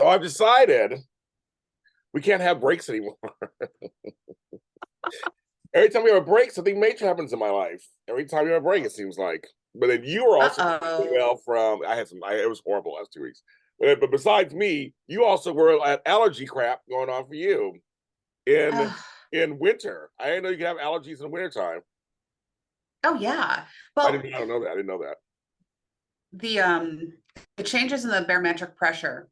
So I've decided we can't have breaks anymore. Every time we have a break, something major happens in my life. Every time you have a break, it seems like. But then you were also Uh-oh. well from. It was horrible last 2 weeks. But besides me, you also were at allergy crap going on for you in Ugh. in winter. I didn't know you could have allergies in the wintertime. Oh yeah. Well, I don't know that. I didn't know that. the um the changes in the barometric pressure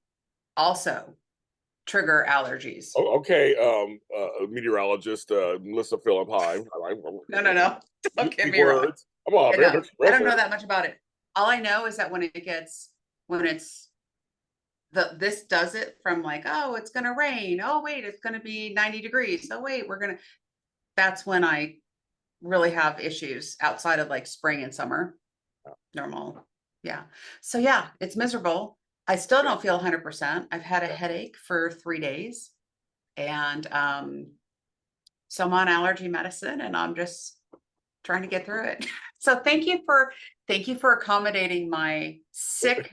also trigger allergies. Oh, okay. Meteorologist Melissa Phillipp. Hi. No, no, no. Don't get Big me wrong. words. Come on, Yeah, man. no, There's I don't know pressure. that much about it. All I know is that when it's this does it from like, oh, it's gonna rain. Oh, wait, it's gonna be 90 degrees. Oh, wait, that's when I really have issues outside of like spring and summer. Normal. Yeah. So yeah, it's miserable. I still don't feel 100%. I've had a headache for 3 days, and so I'm on allergy medicine, and I'm just trying to get through it. So thank you for accommodating my sick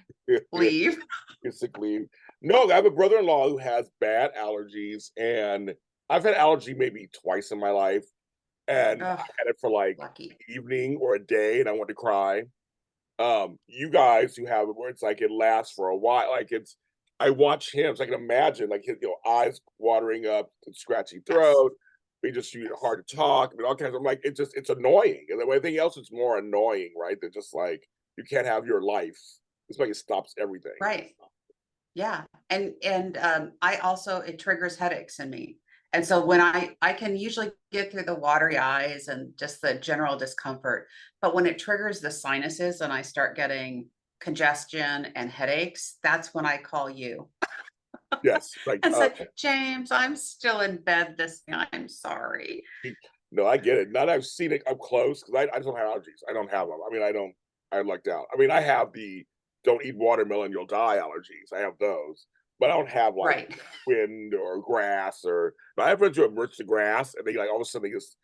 leave. Your sick leave. No, I have a brother-in-law who has bad allergies, and I've had allergy maybe twice in my life, and I Oh, had it for like lucky. evening or a day, and I want to cry. You guys who have it where it's like it lasts for a while, like it's. I watch him, so I can imagine like his eyes watering up, scratchy Yes. throat. He just Yes. hard to talk. I mean, all kinds. I'm like, it's annoying, and then anything else, it's more annoying, right? Than just like you can't have your life. It's like it stops everything. Right. Yeah. And I also it triggers headaches in me. And so when I can usually get through the watery eyes and just the general discomfort, but when it triggers the sinuses and I start getting congestion and headaches, that's when I call you Yes, like and say, James, I'm still in bed I'm sorry. no, I get it. Now that I've seen it up close, because I just don't have allergies. I don't have them. I mean, I don't. I lucked out. I mean, I have the "don't eat watermelon, you'll die" allergies. I have those, but I don't have like Right. wind or grass or. But I have friends who have merged to grass, and they like all of a sudden they just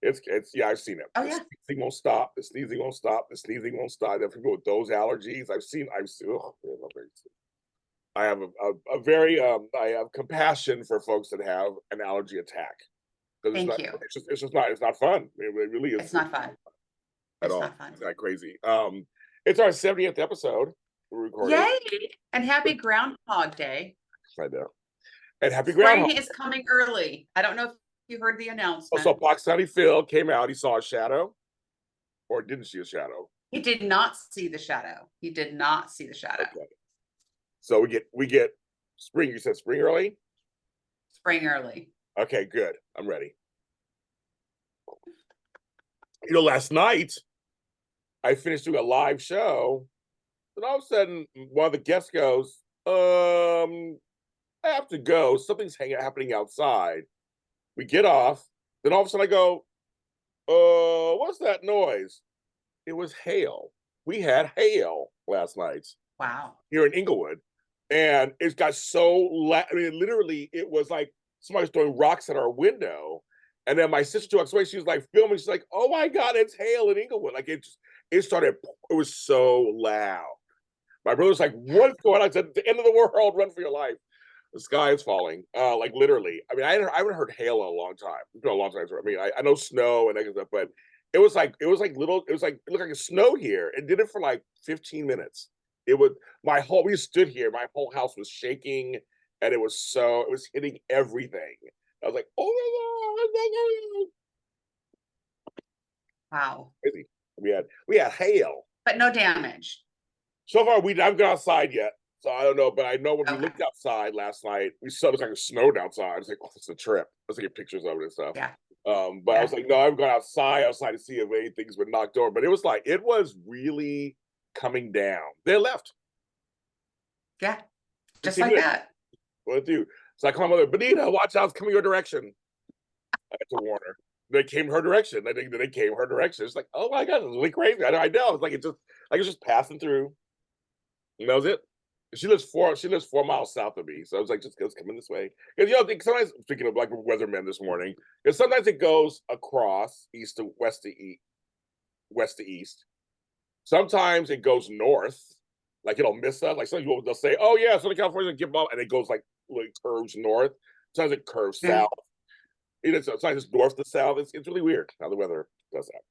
it's yeah. I've seen it. Oh The yeah. sneezing won't stop. The sneezing won't stop. The sneezing won't stop. There are people with those allergies. I've seen. Oh, man, I have a very I have compassion for folks that have an allergy attack because Thank you. it's not fun. It really is It's not fun. at It's all. not fun. It's not crazy. It's our 70th episode we're recording. Yay. And happy Groundhog Day. I know. And happy Spring groundhog. is coming early. I don't know if you heard the Also, announcement. Pakistani Phil came out. He saw a shadow, or didn't see a shadow. He did not see the shadow. He did not see the shadow. Okay. So we get spring. You said spring early. Spring early. Okay, good. I'm ready. You know, last night I finished doing a live show, and all of a sudden one of the guests goes, I have to go. Something's happening outside. We get off. Then all of a sudden I go, what's that noise? It was hail. We had hail last night Wow. here in Inglewood. And it got so I mean, literally, it was like somebody was throwing rocks at our window. And then my sister 2 hours away, she was like filming. She's like, oh my God, it's hail in Inglewood. Like it started, it was so loud. My brother's like, what's going on? I said, the end of the world, run for your life. The sky is falling, like literally. I mean, I haven't heard hail in a long time. It's been a long time. I mean, I know snow and that kind of stuff, but it was like little. It was like it looked like a snow here. It did it for like 15 minutes. It was we stood here. My whole house was shaking, and it was hitting everything. I was like, oh my God, Wow. crazy. We had hail. But no damage. So far, we haven't gone outside yet. So I don't know, but I know when we Okay. looked outside last night, we saw it was like it snowed outside. I was like, oh, it's a trip. Let's get pictures of it and stuff. Yeah. But I Yeah. was like, no, I haven't gone outside to see if anything's been knocked over. But it was really coming down. They left. Yeah. Just 15 like minutes. that. What to do? So I call my mother, Benita, watch out, it's coming your direction. I had to warn her. They came her direction. They came her direction. It's like, oh my God, it's really crazy. I know. It's like it's just passing through. And that was it. She lives 4 miles south of me, so I was like, just coming this way. Because sometimes speaking of like weathermen this morning, because sometimes it goes across east to west to east, west to east. Sometimes it goes north, Like it'll miss us. Like some people they'll say, "Oh yeah, Southern California give up," and it goes like curves north. Sometimes it curves Yeah. south. Sometimes it's north to south. It's really weird how the weather does that.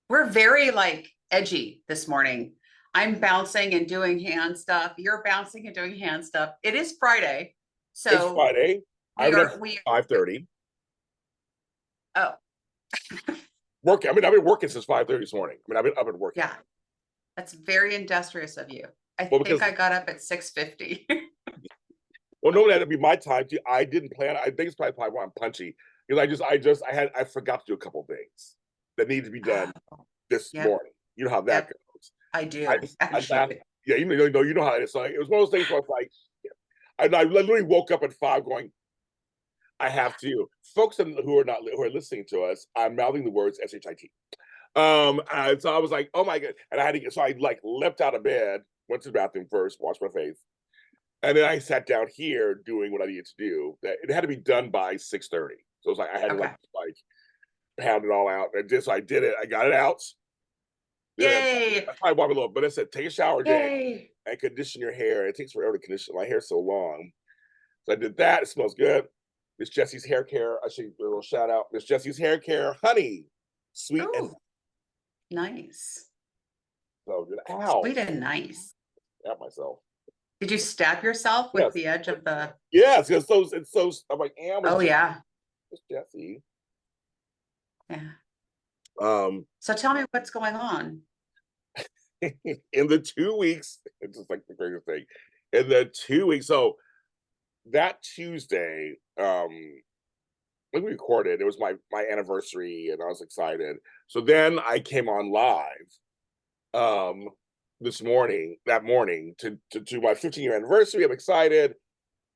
We're very like edgy this morning. I'm bouncing and doing hand stuff. You're bouncing and doing hand stuff. It is Friday. It's So Friday. I've been up we 5:30. oh Working. I mean, I've been working since 5:30 this morning. I mean, I've been up and working. yeah, that's very industrious of you. I Well, think because I got up at 6:50. well, normally that'd be my time too. I didn't plan. I think it's probably why I'm punchy because I forgot to do a couple things that need to be done this Yep, morning. You know how that yep, goes. I I do I laughed. actually. Yeah, you know how it is. So it was one of those things where it's like, I literally woke up at 5 going, I have to. Folks who are listening to us, I'm mouthing the words shit. So I was like, oh my god, and I had to get so I like leapt out of bed, went to the bathroom first, washed my face, and then I sat down here doing what I needed to do. That it had to be done by 6:30. So it was like I had to Okay. like pound it all out. And just so I did it. I got it out. Then Yay. I probably walked a little, but I said take a shower, Jay, Yay. and condition your hair. It takes forever to condition. My hair's so long. So I did that. It smells good. Miss Jessie's hair care. I should do a little shout out. Miss Jessie's hair care, honey, sweet and Oh, nice. so good. Ow, Sweet and nice. at myself. Did you stab yourself with Yes, the edge of the? yes. It's so. I'm like, Oh yeah. Miss Jessie. Yeah. Um, So tell me what's going on. in the 2 weeks, it's just like the greatest thing. In the 2 weeks, so that Tuesday, when we recorded, it was my anniversary, and I was excited. So then I came on live, um, that morning to my 15-year anniversary. I'm excited.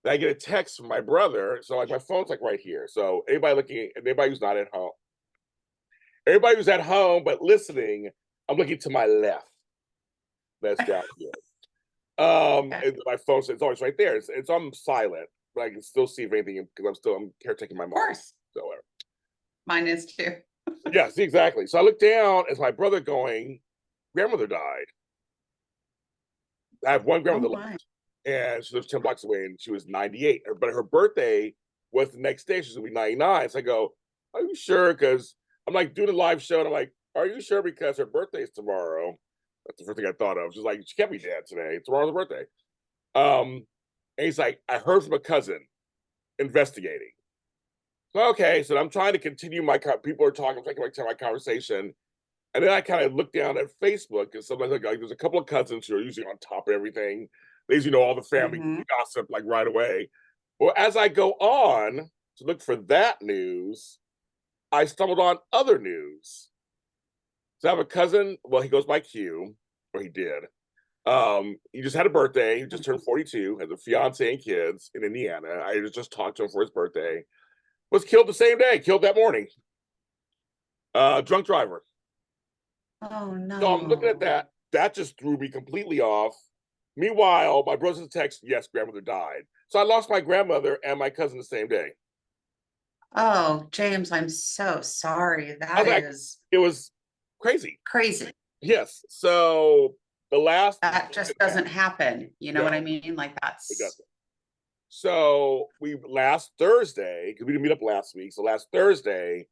Then I get a text from my brother. So like my phone's like right here. So anybody who's not at home, everybody who's at home but listening, I'm looking to my left. That's down here. Okay. My phone, so it's always right there. It's on silent, but I can still see if anything because I'm caretaking my Of mom. course. So whatever. Mine is too. Yeah, see exactly. So I look down as my brother going, grandmother died. I have one Oh grandmother my. left, and she lives 10 blocks away, and she was 98. But her birthday was the next day. She's gonna be 99. So I go, are you sure? Because I'm like doing a live show, and I'm like, are you sure? Because her birthday is tomorrow. That's the first thing I thought of. She's like, she can't be dead today. Tomorrow's her birthday. And he's like, I heard from a cousin investigating. So, okay, so I'm trying to continue people are talking, I'm trying to my conversation. And then I kind of look down at Facebook and somebody's like, there's a couple of cousins who are usually on top of everything. They usually know all the family Mm-hmm. gossip like right away. Well, as I go on to look for that news, I stumbled on other news. So I have a cousin, well, he goes by Q, or he did. He just had a birthday. He just turned 42, has a fiance and kids in Indiana. I just talked to him for his birthday. Was killed the same day, killed that morning. Drunk driver. Oh So I'm looking at no. that. That just threw me completely off. Meanwhile, my brother's text, yes, grandmother died. So I lost my grandmother and my cousin the same day. Oh, James, I'm so sorry. I That was like, is it was crazy. crazy. Yes. So the last That just doesn't happen. You know what I no, mean? Like it that's doesn't. So we last Thursday, because we didn't meet up last week. So last Thursday,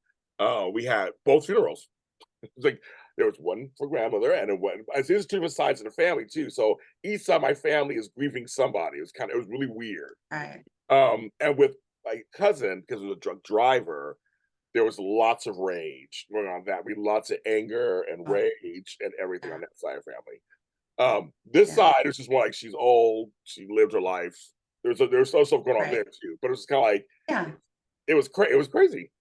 we had both funerals. It's like there was one for grandmother and one. There's two different sides of the family too. So each side of my family is grieving somebody. It was really weird. right. And with my cousin, because it was a drunk driver, there was lots of rage going on that. We lots of anger and Oh, rage and everything yeah. on that side of family. This Yeah. side was just more like she's old, she lived her life. There's some stuff going on there Right. too, but it was kind of like Yeah. it was crazy.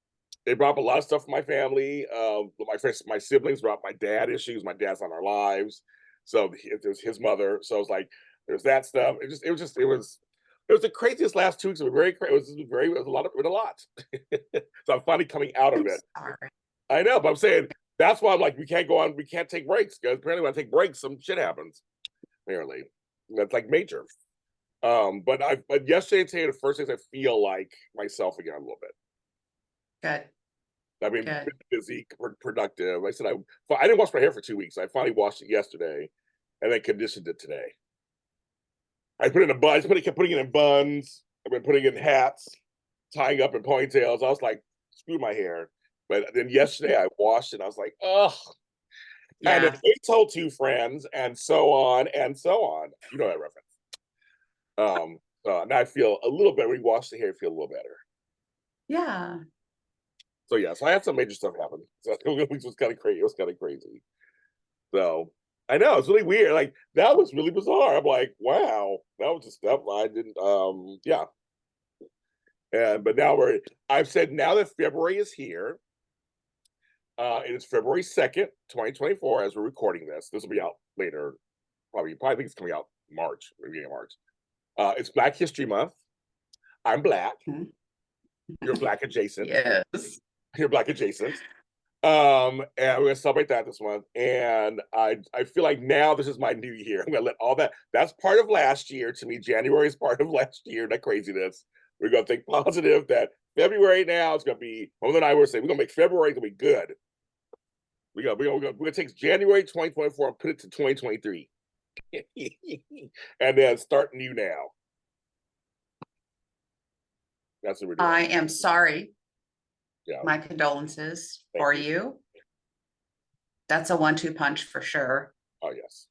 They brought up a lot of stuff from my family. My siblings brought up my dad issues. My dad's on our lives, so it was his mother. So it was like there's that stuff. It was the craziest last 2 weeks. It was very crazy. It was a lot. It was a lot. So I'm finally coming out of I'm it. sorry. I know, but I'm saying that's why I'm like we can't go on. We can't take breaks because apparently when I take breaks, some shit happens. Apparently, that's like major. But yesterday and today are the first days I feel like myself again a little bit. Good. I mean, Good. busy, productive. I didn't wash my hair for 2 weeks. I finally washed it yesterday, and then conditioned it today. I put it in a bun. I kept putting it in buns. I've been putting it in hats, tying up in ponytails. I was like, screw my hair. But then yesterday I washed it. And I was like, oh. And then Yeah. it told two friends, and so on and so on. You know that reference. Now I feel a little better. When you wash the hair, I feel a little better. Yeah. So yeah, so I had some major stuff happen. So it was kind of crazy. It was kind of crazy. So I know it's really weird. Like that was really bizarre. I'm like, wow, that was just stuff I didn't. Yeah. And but now I've said now that February is here. It is February 2nd, 2024, as we're recording this. This will be out later. Probably think it's coming out March, beginning of March. It's Black History Month. I'm Black. Mhm. You're Black adjacent. Yes. You're Black adjacent. And we're gonna celebrate that this month. And I feel like now this is my new year. I'm gonna let all that's part of last year to me. January is part of last year, that craziness. We're gonna think positive that February now is gonna be, Mom and I were saying we're gonna make February gonna be good. We're gonna take January 2024 and put it to 2023. And then start new now. That's what we're doing. I am sorry. Yeah. My condolences Thank for you. you. That's a 1-2 punch for sure. Oh yes.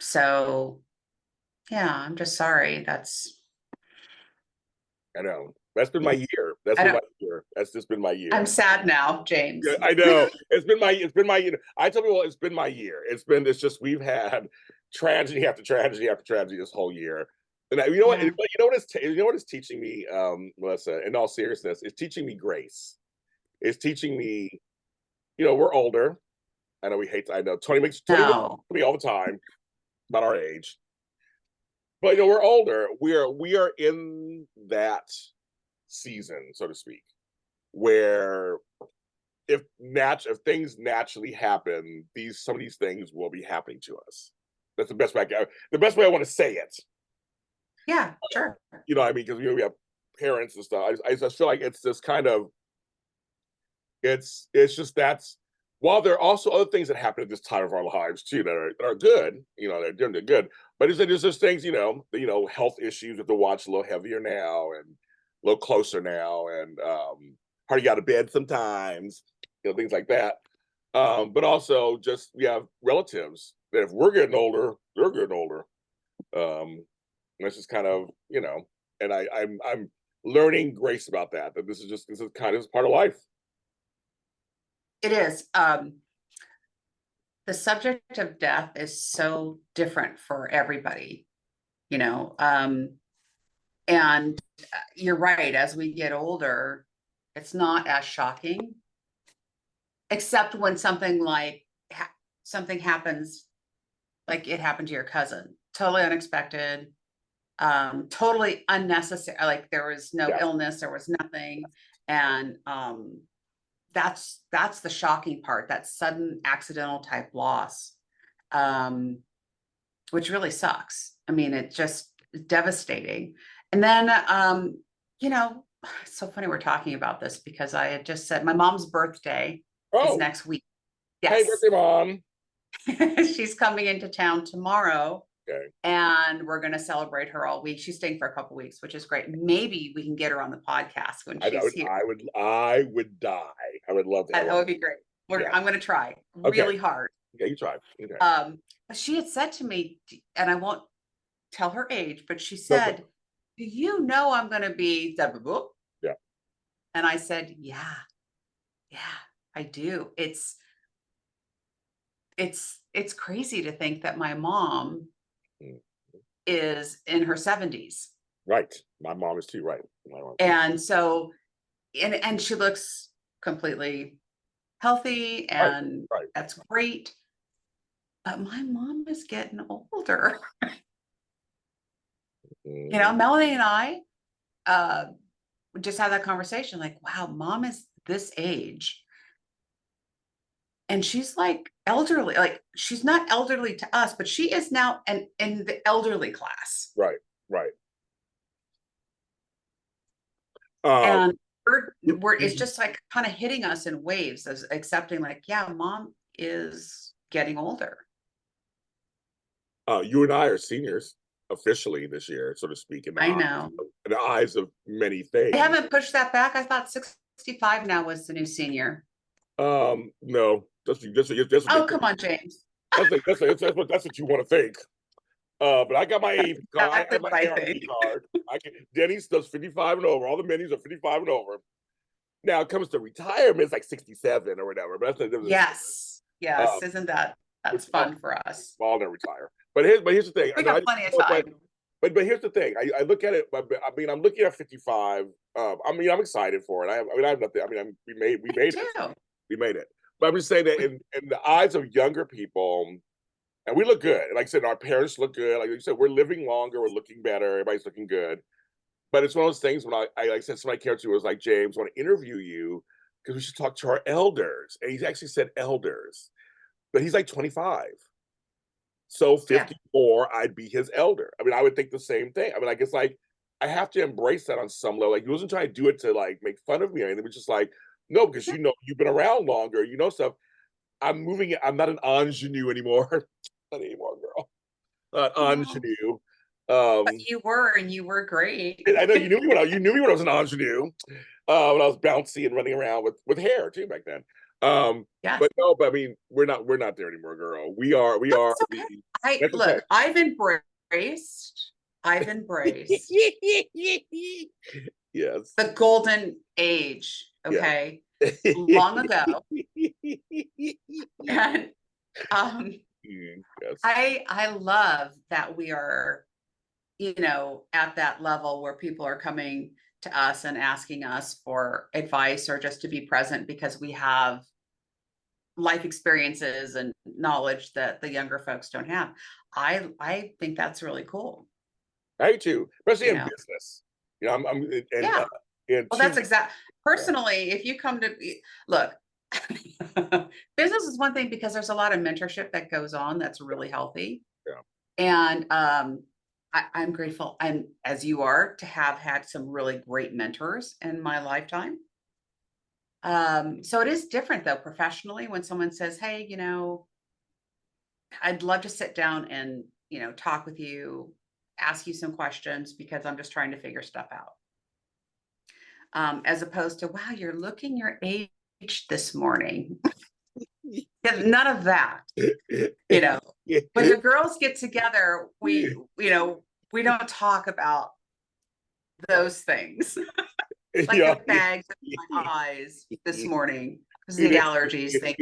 So yeah, I'm just sorry. I know. That's been my year. That's I been don't my year. That's just been my year. I'm sad now, Yeah, James. I know. It's been my year. I tell people it's been my year. It's just we've had tragedy after tragedy after tragedy this whole year. And you know what? Yeah. You know what it's teaching me, Melissa. In all seriousness, it's teaching me grace. It's teaching me. You know, we're older. I know we hate. I know Tony makes No. me all the time about our age. But you know, we're older. We are in that season, so to speak, where if things naturally happen, some of these things will be happening to us. That's the best way I want to say it. Yeah, sure. You know what I mean? Because we have parents and stuff. I just feel like it's this kind of it's just that's while there are also other things that happen at this time of our lives too that are good, you know, they're good. But there's just things, health issues have to watch a little heavier now and a little closer now, and hard to get out of bed sometimes, things like that. But also just we have relatives that if we're getting older, they're getting older. And it's just kind of, and I'm learning grace about that. That this is kind of part of life. It is. The subject of death is so different for everybody, you know. And you're right, as we get older, it's not as shocking, except when something happens, like it happened to your cousin, totally unexpected, totally unnecessary, like there was no Yeah. illness, there was nothing. And that's the shocking part, that sudden accidental type loss, which really sucks. I mean, it just devastating. And then it's so funny we're talking about this because I had just said my mom's birthday is next week. Hey, Yes. birthday mom. She's coming into town tomorrow. Okay. And we're going to celebrate her all week. She's staying for a couple weeks, which is great. Maybe we can get her on the podcast when she's here. I would die. I would love that. That would be great. I'm going to try really hard. Okay, you try. Okay. She had said to me, and I won't tell her age, but she said, "Do you know I'm going to be?" Yeah. And I said, "Yeah, I do." It's crazy to think that my mom is in her 70s. Right. My mom is too, right. And so, and she looks completely healthy, and that's great. But my mom is getting older. Melanie and I just had that conversation, like, wow, mom is this age. And she's like elderly, like she's not elderly to us, but she is now in the elderly class. Right. And it's just like kind of hitting us in waves, as accepting like, yeah, mom is getting older. You and I are seniors officially this year, so to speak, I know. in the eyes of many They things. haven't pushed that back. I thought 65 now was the new senior. No, Oh, come on, James. that's what you want to think. But I got my AARP card. I Exactly have my what I ARP think. card. I can. Denny's does 55 and over. All the menus are 55 and over. Now it comes to retirement, it's like 67 or whatever. But that's a Yes. Yes. um, Isn't that which that's fun for us? I'll never retire. But here's the thing. We No, got plenty of but time. but here's the thing. I look at it. I mean, I'm looking at 55. I mean, I'm excited for it. I have nothing. I mean, we Me made it. too. We made it. But I'm just saying that in the eyes of younger people, and we look good. Like I said, our parents look good. Like you said, we're living longer. We're looking better. Everybody's looking good. But it's one of those things when I like I said, somebody came to me was like, James, I want to interview you because we should talk to our elders. And he's actually said elders, but he's like 25. So Yeah. 54, I'd be his elder. I mean, I would think the same thing. I mean, like, it's like, I have to embrace that on some level. Like, he wasn't trying to do it to like make fun of me or anything. It was just like, no, because you know, you've been around longer, you know stuff. I'm moving it. I'm not an ingenue anymore. Not anymore, girl. Not No. ingenue. But Um, you were, and you were great. I know you knew me when I was an ingenue. When I was bouncy and running around with hair too back then. Yes. But no, but I mean, we're not there anymore, girl. We are That's the okay. I that's okay. look, I've embraced Yes. the golden age, Yeah. okay, long ago. And um Yes. I love that we are, at that level where people are coming to us and asking us for advice or just to be present because we have life experiences and knowledge that the younger folks don't have. I think that's really cool, I too, especially you in know. business. You know, I'm and Yeah. in Well, two. that's exact Yeah, personally, if you come to look, business is one thing because there's a lot of mentorship that goes on that's really healthy. yeah. And I'm grateful, and as you are, to have had some really great mentors in my lifetime. So it is different though, professionally, when someone says, "Hey, I'd love to sit down and talk with you, ask you some questions because I'm just trying to figure stuff out." As opposed to, "Wow, you're looking your age this morning." Yeah, none of that. You know, when the girls get together, we don't talk about those things. Like Yeah. the bags in my eyes this morning. This is the allergies thing.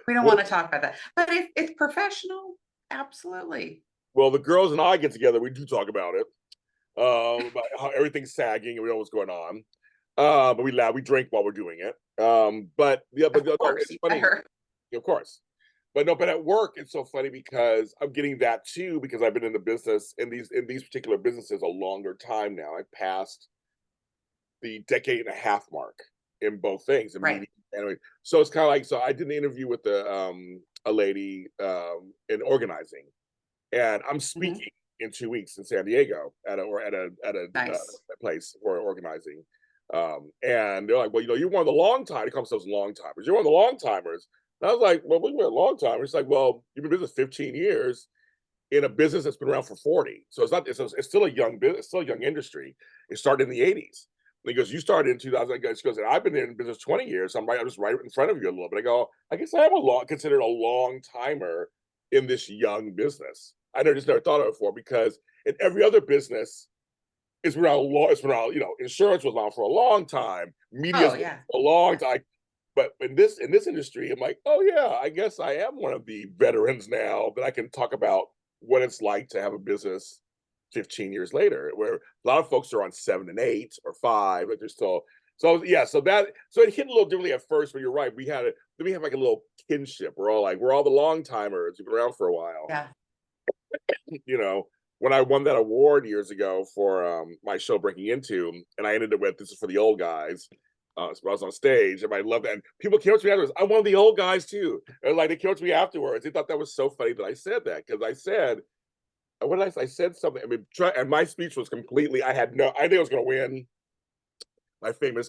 We don't Well, want to talk about that. But if it's professional, absolutely. well, the girls and I get together. We do talk about it. About how everything's sagging and we know what's going on. But we laugh, we drink while we're doing it. But yeah, Of no, course, it's you funny, better. of course. But no, but at work it's so funny because I'm getting that too because I've been in the business in these particular businesses a longer time now. I passed the decade and a half mark in both things in Right. media. Anyway, so it's kind of like so I did an interview with a lady in organizing, and I'm Mhm. speaking in 2 weeks in San Diego at a Nice. place for organizing. And they're like, well, you're one of the long time. It comes to those long timers. You're one of the long timers. And I was like, well, we were a long timer. It's like, well, you've been in business 15 years in a business that's been around for 40. So it's not, it's still a young business, it's still a young industry. It started in the 80s. And he goes, you started in 2000. She goes, and I've been in business 20 years. So I'm just right in front of you a little bit. I go, I guess I am considered a long timer in this young business. I never thought of it before because in every other business, it's been around, insurance was around for a long time, media's Oh been yeah. for a long Yeah. time. But in this industry, I'm like, oh yeah, I guess I am one of the veterans now that I can talk about what it's like to have a business 15 years later, where a lot of folks are on 7 and 8 or 5, but they're still so yeah, so it hit a little differently at first, but you're right. We have like a little kinship. We're all the long timers, we've been around for a while. Yeah. You know, when I won that award years ago for my show Breaking Into, and I ended it with this is for the old guys. So I was on stage, and I loved that. And people came up to me afterwards. I'm one of the old guys too. And like they came up to me afterwards. They thought that was so funny that I said that because I said, what did I say? I said something. I mean, and my speech was completely. I think I was going to win. My famous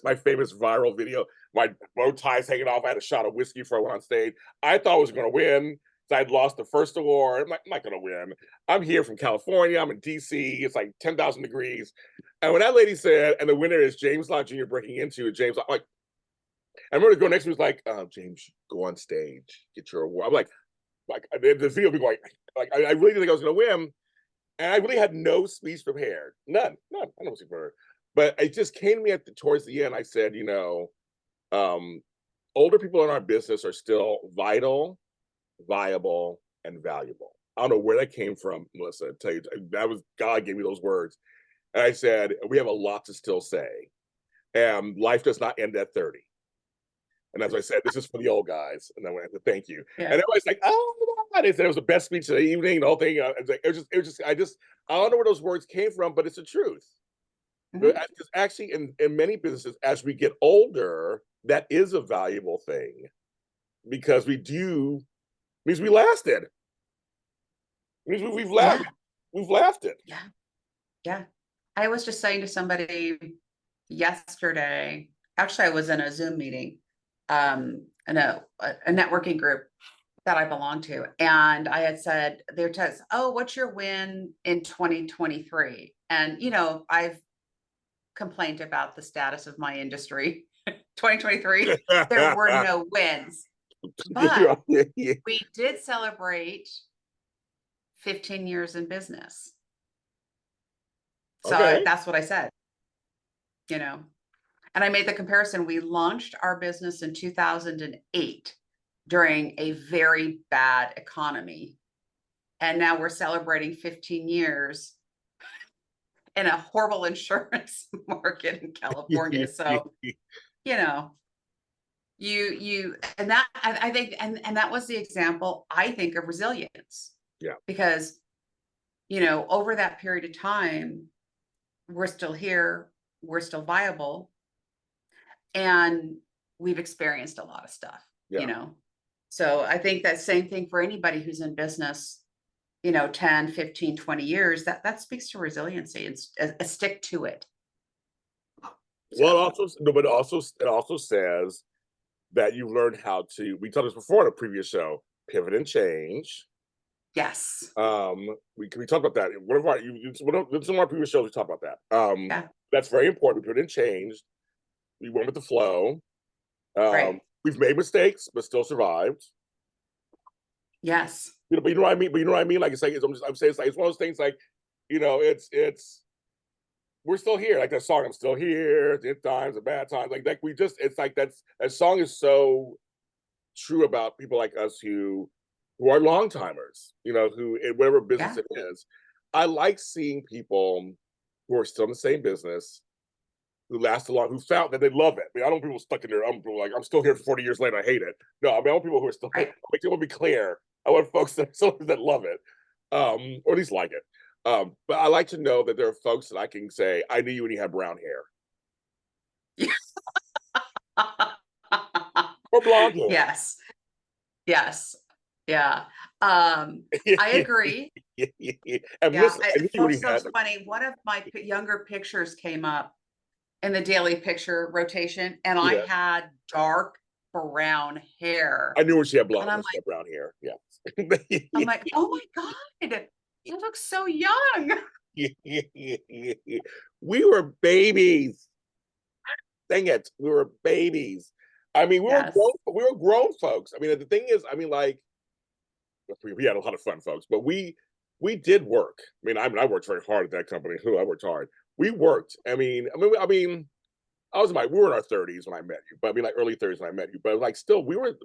viral video. My bow ties hanging off. I had a shot of whiskey before I went on stage. I thought I was going to win, So I'd lost the first award. I'm like, I'm not gonna win. I'm here from California. I'm in DC. It's like 10,000 degrees. And when that lady said, and the winner is James Lott Jr. breaking into James Lott, I'm like, I remember the girl next to me was like, James, go on stage, get your award. I'm like the video be going, like I really didn't think I was gonna win. And I really had no speech prepared. None. I don't speak prepared. But it just came to me towards the end. I said, um, older people in our business are still vital, viable, and valuable. I don't know where that came from, Melissa. I tell you, that was God gave me those words. And I said, we have a lot to still say. And life does not end at 30. And as I said, this is for the old guys. And I went, thank you. Yeah. And everybody's like, oh my God. They said it was the best speech of the evening, the whole thing. I don't know where those words came from, but it's the truth. Mhm. Because actually, in many businesses, as we get older, that is a valuable thing because means we lasted. It means Yeah. we've lasted. Yeah. Yeah. I was just saying to somebody yesterday, actually, I was in a Zoom meeting, in a networking group that I belong to. And I had said, they're text, oh, what's your win in 2023? And, I've complained about the status of my industry. 2023, there were no wins, but we did celebrate 15 years in business. So Okay. that's what I said, and I made the comparison. We launched our business in 2008 during a very bad economy. And now we're celebrating 15 years in a horrible insurance market in California. So, you know, and that, I think, and that was the example, I think, of resilience. Yeah. Because, over that period of time, we're still here, we're still viable, and we've experienced a lot of stuff, Yeah. So I think that same thing for anybody who's in business, 10, 15, 20 years, that speaks to resiliency and a stick to it. Well, it also says that you've learned how to. We talked this before in a previous show. Pivot and change. Yes. We talked about that. One of our some of our previous shows we talked about that. Yeah. That's very important. We pivot and change. We went with the flow. Right. We've made mistakes, but still survived. Yes. But you know what I mean. But you know what I mean. Like I'm saying, it's like it's one of those things. Like it's we're still here. Like that song, I'm still here. Good times, the bad times. Like we just. It's like that song is so true about people like us who are long timers. Who in whatever business Yeah. it is. I like seeing people who are still in the same business, who last a long, who found that they love it. I mean, I don't want people stuck in their like I'm still here 40 years later. I hate it. No, I want people who are still. Right. I want to be clear. I want folks that love it, or at least like it. But I like to know that there are folks that I can say, I knew you when you had brown hair or blonde hair. Yes. Yes. Yeah. I agree. And Yeah. listen, I knew you when you So had. funny. One of my younger pictures came up in the daily picture rotation, and I Yeah. had dark brown hair. I knew when she had And I'm like, brown hair. Yeah. oh my God, you look so young. We were babies. Dang it, we were babies. I mean, Yes. we were grown folks. I mean, the thing is, I mean, like, we had a lot of fun, folks, but we did work. I worked very hard at that company. I worked hard. We worked. We were in our 30s when I met you, but I mean, like early 30s when I met you. But like, still, we were.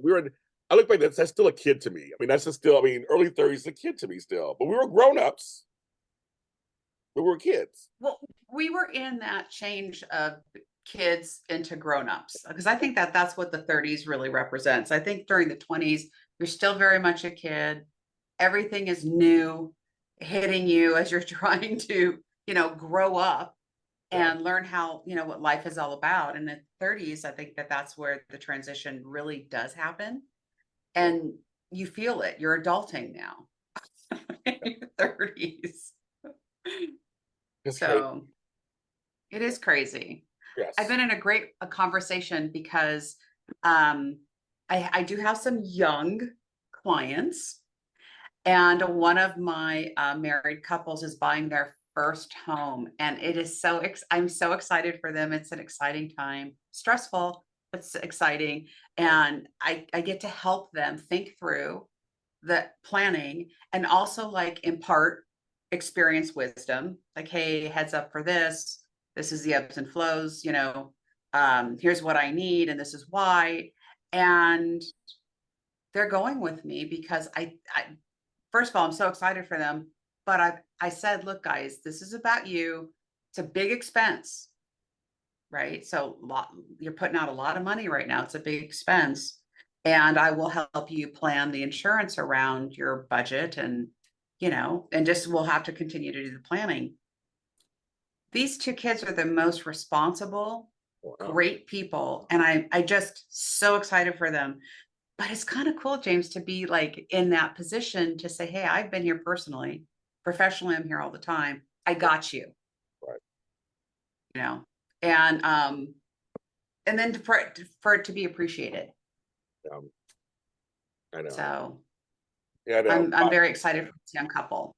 I look back, that's still a kid to me. I mean, that's just still. I mean, early 30s is a kid to me still. But we were grown ups. We were kids. Well, we were in that change of kids into grown-ups, because I think that that's what the 30s really represents. I think during the 20s, you're still very much a kid. Everything is new, hitting you as you're trying to, grow up and learn how, what life is all about. In the 30s, I think that that's where the transition really does happen. And you feel it. You're adulting now in your 30s. So it is crazy. Yes. I've been in a conversation because I do have some young clients, And one of my married couples is buying their first home, and it is I'm so excited for them. It's an exciting time, stressful, but exciting. And I get to help them think through the planning and also like impart experience wisdom. Like, hey, heads up for this. This is the ebbs and flows, here's what I need, and this is why. And they're going with me because I first of all, I'm so excited for them. But I said, look, guys, this is about you. It's a big expense, right? So you're putting out a lot of money right now. It's a big expense. And I will help you plan the insurance around your budget and just we'll have to continue to do the planning. These two kids are the most responsible, Wow. great people. And I just so excited for them. But it's kind of cool, James, to be like in that position to say, hey, I've been here personally, professionally, I'm here all the time. I got you, Right. you know, and then for it to be appreciated. I know. So Yeah, I know. I'm very excited for this young couple.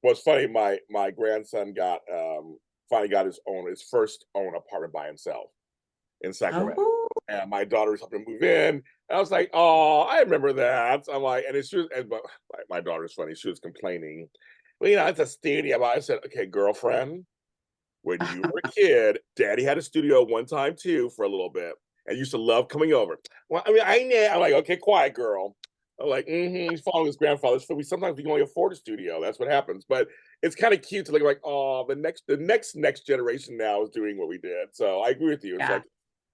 Well, it's funny. My grandson finally got his first own apartment by himself in Sacramento, Oh, and my daughter was helping him move in. And I was like, "Oh, I remember that." I'm like, and she was, but my daughter's funny. She was complaining. Well, it's a studio. I said, "Okay, girlfriend, when you were a kid, Daddy had a studio one time too for a little bit, and used to love coming over." Well, I mean, I know. I'm like, "Okay, quiet, girl." I'm like, he's following his grandfather's foot. Sometimes we can only afford a studio. That's what happens. But it's kind of cute to look like, oh, the next generation now is doing what we did. So I agree with you. It's yeah, like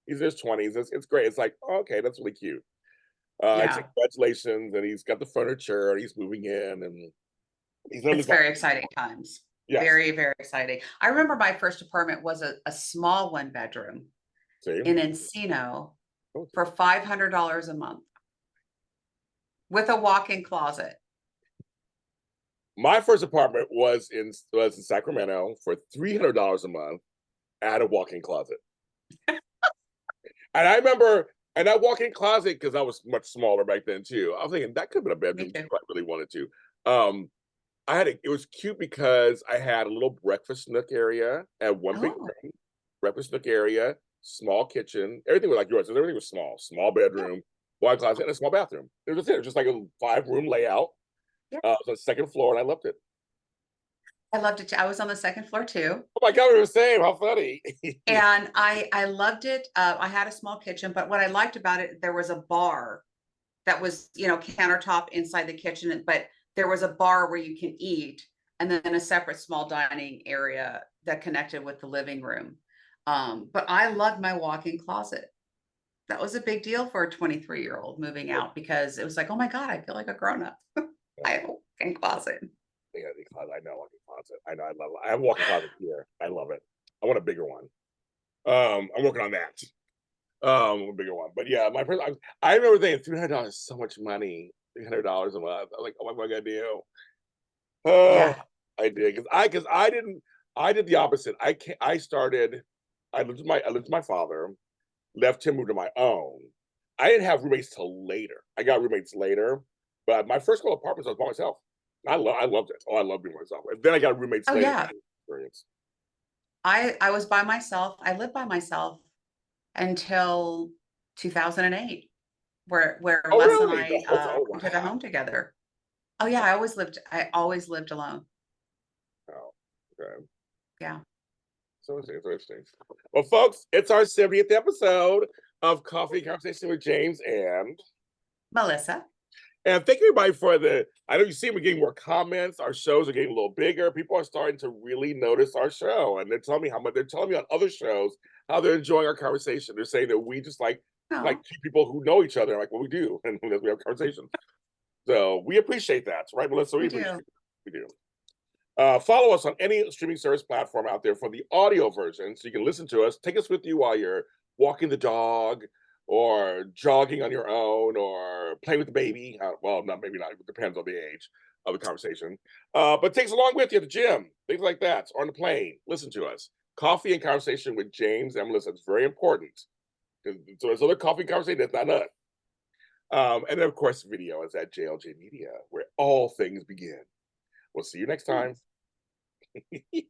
he's in his 20s. It's great. It's like, oh, okay, that's really cute. I say yeah. congratulations, and he's got the furniture, and he's moving in, and he's gonna It's live. very exciting times. Yes. Very, very exciting. I remember my first apartment was a small 1 bedroom See. in Encino Oh, for $500 a month with a walk-in closet. my first apartment was in Sacramento for $300 a month at a walk-in closet. And I remember, and that walk-in closet, because I was much smaller back then too. I was thinking that could have been a Me bedroom too. too. I really wanted to. It was cute because I had a little breakfast nook area and one big Oh, room, breakfast nook area, small kitchen. Everything was like yours. Everything was small yeah, bedroom, wine closet, and a small bathroom. It was just like a 5-room layout. yeah. So second floor, and I loved it. I loved it too. I was on the second floor too. Oh my God, we were the same. How funny. And I loved it. I had a small kitchen, but what I liked about it, there was a bar that was, countertop inside the kitchen, but there was a bar where you can eat, and then a separate small dining area that connected with the living room. But I loved my walk-in closet. That was a big deal for a 23-year-old moving out because it was like, oh my God, I feel like a grown-up. I have a walk-in closet. Yeah, the closet. I know walk-in closet. I know. I love it. I have a walk-in closet here. I love it. I want a bigger one. I'm working on that. A bigger one. But yeah, I remember thinking $300 is so much money. $300 a month. I'm like, oh, what am I gonna do? Oh, Yeah. I did because I didn't. I did the opposite. I can't. I started. I lived with my father. Left him, moved to my own. I didn't have roommates till later. I got roommates later, but my first couple apartments I was by myself. I loved it. Oh, I loved being by myself. And then I got roommates Oh later. yeah. Experience. I was by myself. I lived by myself until 2008, where Oh, Les and really? The I whole time? Oh, rented a wow. home together. Oh yeah, I always lived alone. Oh, okay. Yeah. So interesting. Well, folks, it's our 70th episode of Coffee Conversation with James Melissa. and thank you everybody for I know you see we're getting more comments. Our shows are getting a little bigger. People are starting to really notice our show, and they're telling me on other shows how they're enjoying our conversation. They're saying that we just like Oh, two people who know each other, like what we do, and we have conversations. So we appreciate that, right, Melissa? We we appreciate do. it. We do. Follow us on any streaming service platform out there for the audio version so you can listen to us. Take us with you while you're walking the dog or jogging on your own or playing with the baby. Well, not maybe not. It depends on the age of the conversation. But take us along with you at the gym, things like that, or on the plane. Listen to us. Coffee and conversation with James and Melissa. It's very important. So there's other coffee conversation that's not us. And then of course, video is at JLJ Media, where all things begin. We'll see you next time. Nice.